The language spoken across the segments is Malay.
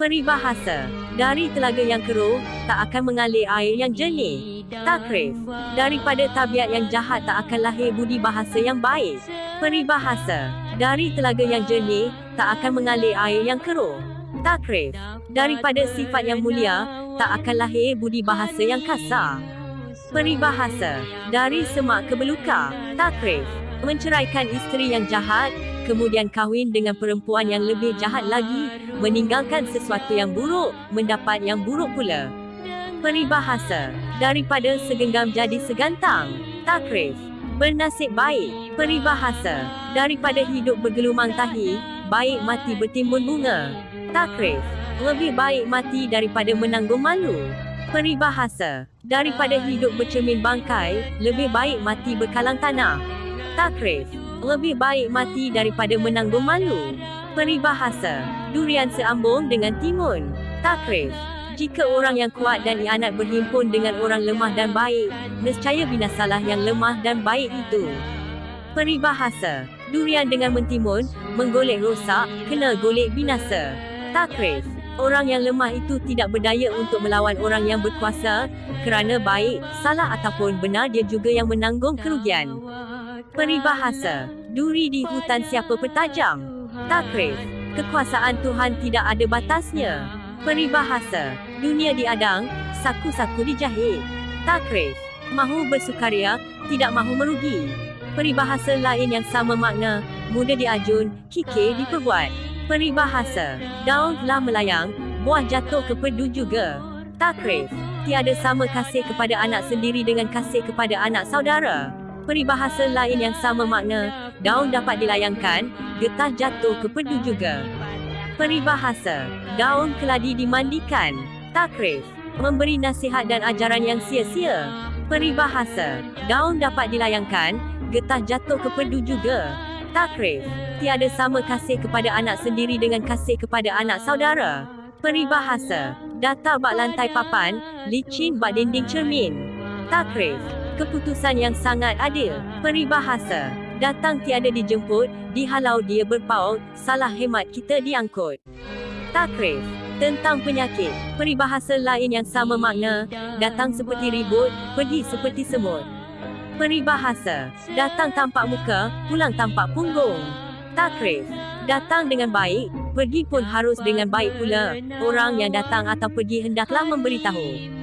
Peribahasa. Dari telaga yang keruh, tak akan mengalir air yang jernih. Takrif. Daripada tabiat yang jahat tak akan lahir budi bahasa yang baik. Peribahasa. Dari telaga yang jernih, tak akan mengalir air yang keruh. Takrif. Daripada sifat yang mulia, tak akan lahir budi bahasa yang kasar. Peribahasa. Dari semak ke belukar. Takrif. Menceraikan isteri yang jahat, kemudian kahwin dengan perempuan yang lebih jahat lagi, meninggalkan sesuatu yang buruk, mendapat yang buruk pula. Peribahasa. Daripada segenggam jadi segantang. Takrif. Bernasib baik. Peribahasa. Daripada hidup bergelumang tahi, baik mati bertimbun bunga. Takrif. Lebih baik mati daripada menanggung malu. Peribahasa. Daripada hidup bercermin bangkai, lebih baik mati berkalang tanah. Takrif. Lebih baik mati daripada menanggung malu. Peribahasa. Durian seambung dengan timun. Takrif. Jika orang yang kuat dan ianat berhimpun dengan orang lemah dan baik, nescaya binasalah yang lemah dan baik itu. Peribahasa. Durian dengan mentimun, menggolek rosak, kena golek binasa. Takrif. Orang yang lemah itu tidak berdaya untuk melawan orang yang berkuasa, kerana baik, salah ataupun benar dia juga yang menanggung kerugian. Peribahasa. Duri di hutan siapa bertajam. Takrif. Kekuasaan Tuhan tidak ada batasnya. Peribahasa. Dunia diadang, saku-saku dijahit. Takrif. Mahu bersukaria, tidak mahu merugi. Peribahasa lain yang sama makna, mudah diajun, kikir diperbuat. Peribahasa. Daun telah melayang, buah jatuh ke perdu juga. Takrif. Tiada sama kasih kepada anak sendiri dengan kasih kepada anak saudara. Peribahasa lain yang sama makna, daun dapat dilayangkan, getah jatuh ke perdu juga. Peribahasa. Daun keladi dimandikan. Takrif. Memberi nasihat dan ajaran yang sia-sia. Peribahasa. Daun dapat dilayangkan, getah jatuh ke perdu juga. Takrif. Tiada sama kasih kepada anak sendiri dengan kasih kepada anak saudara. Peribahasa. Datar bak lantai papan, licin bak dinding cermin. Takrif. Keputusan yang sangat adil. Peribahasa. Datang tiada dijemput, dihalau dia berpaut, salah hemat kita diangkut. Takrif. Tentang penyakit. Peribahasa lain yang sama makna, datang seperti ribut, pergi seperti semut. Peribahasa. Datang tampak muka, pulang tampak punggung. Takrif. Datang dengan baik, pergi pun harus dengan baik pula. Orang yang datang atau pergi hendaklah memberitahu.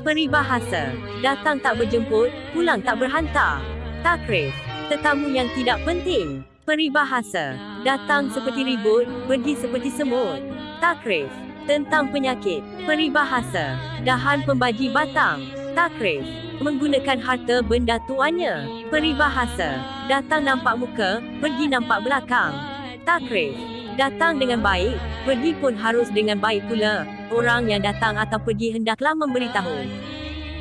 Peribahasa. Datang tak berjemput, pulang tak berhantar. Takrif. Tetamu yang tidak penting. Peribahasa. Datang seperti ribut, pergi seperti semut. Takrif. Tentang penyakit. Peribahasa. Dahan pembaji batang. Takrif. Menggunakan harta benda tuannya. Peribahasa. Datang nampak muka, pergi nampak belakang. Takrif. Datang dengan baik, pergi pun harus dengan baik pula. Orang yang datang atau pergi hendaklah memberitahu.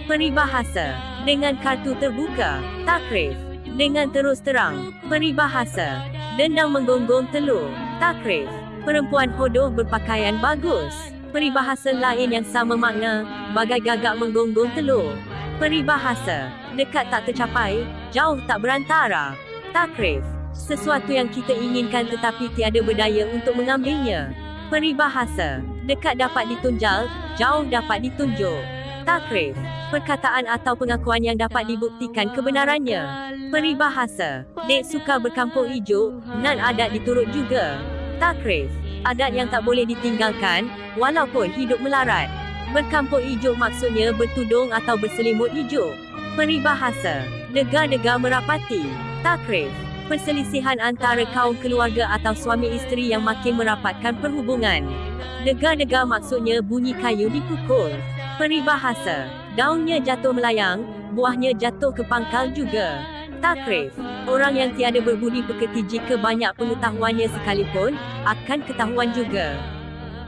Peribahasa. Dengan kartu terbuka. Takrif. Dengan terus terang. Peribahasa. Dendang menggonggong telur. Takrif. Perempuan hodoh berpakaian bagus. Peribahasa lain yang sama makna, bagai gagak menggonggong telur. Peribahasa. Dekat tak tercapai, jauh tak berantara. Takrif. Sesuatu yang kita inginkan tetapi tiada berdaya untuk mengambilnya. Peribahasa. Dekat dapat ditunjal, jauh dapat ditunjuk. Takrif. Perkataan atau pengakuan yang dapat dibuktikan kebenarannya. Peribahasa. Dek suka berkampung ijuk, nan adat diturut juga. Takrif. Adat yang tak boleh ditinggalkan, walaupun hidup melarat. Berkampung ijuk maksudnya bertudung atau berselimut ijuk. Peribahasa. Dega-dega merapati. Takrif. Perselisihan antara kaum keluarga atau suami isteri yang makin merapatkan perhubungan. Dega-dega maksudnya bunyi kayu dipukul. Peribahasa. Daunnya jatuh melayang, buahnya jatuh ke pangkal juga. Takrif. Orang yang tiada berbudi pekerti jika banyak pengetahuannya sekalipun, akan ketahuan juga.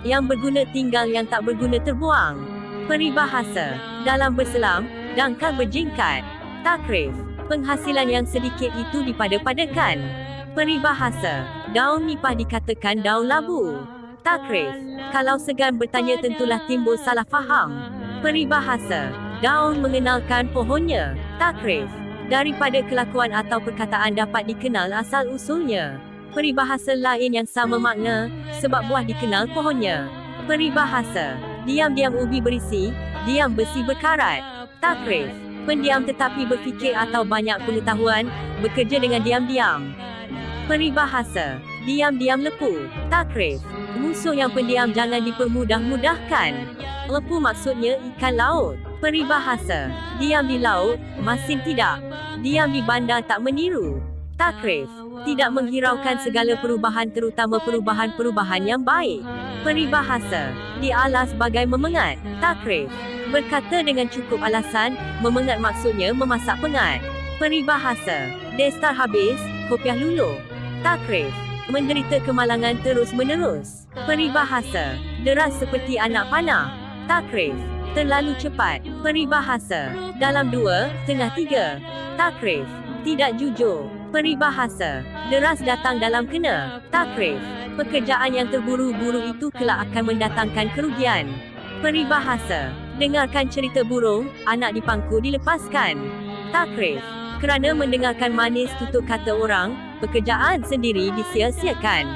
Yang berguna tinggal, yang tak berguna terbuang. Peribahasa. Dalam berselam, dangkal berjingkat. Takrif. Penghasilan yang sedikit itu dipada-padakan. Peribahasa. Daun nipah dikatakan daun labu. Takrif. Kalau segan bertanya tentulah timbul salah faham. Peribahasa. Daun mengenalkan pohonnya. Takrif. Daripada kelakuan atau perkataan dapat dikenal asal-usulnya. Peribahasa lain yang sama makna, sebab buah dikenal pohonnya. Peribahasa. Diam-diam ubi berisi, diam besi berkarat. Takrif. Pendiam tetapi berfikir atau banyak pengetahuan, bekerja dengan diam-diam. Peribahasa. Diam-diam lepu. Takrif. Musuh yang pendiam jangan dipermudah-mudahkan. Lepu maksudnya ikan laut. Peribahasa. Diam di laut, masin tidak. Diam di bandar tak meniru. Takrif. Tidak menghiraukan segala perubahan terutama perubahan-perubahan yang baik. Peribahasa. Dialas bagai memengat. Takrif. Berkata dengan cukup alasan, memengat maksudnya memasak pengat. Peribahasa. Destar habis, kopiah luluh. Takrif. Menderita kemalangan terus-menerus. Peribahasa. Deras seperti anak panah. Takrif. Terlalu cepat. Peribahasa. Dalam 2, tengah 3. Takrif. Tidak jujur. Peribahasa. Deras datang dalam kena. Takrif. Pekerjaan yang terburu-buru itu kelak akan mendatangkan kerugian. Peribahasa. Dengarkan cerita burung, anak di pangku dilepaskan. Takrif. Kerana mendengarkan manis tutur kata orang, pekerjaan sendiri disia-siakan.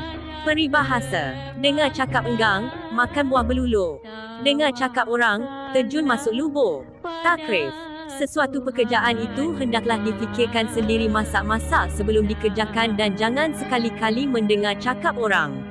Peribahasa. Dengar cakap enggang, makan buah beluluk. Dengar cakap orang, terjun masuk lubuk. Takrif. Sesuatu pekerjaan itu hendaklah difikirkan sendiri masak-masak sebelum dikerjakan dan jangan sekali-kali mendengar cakap orang.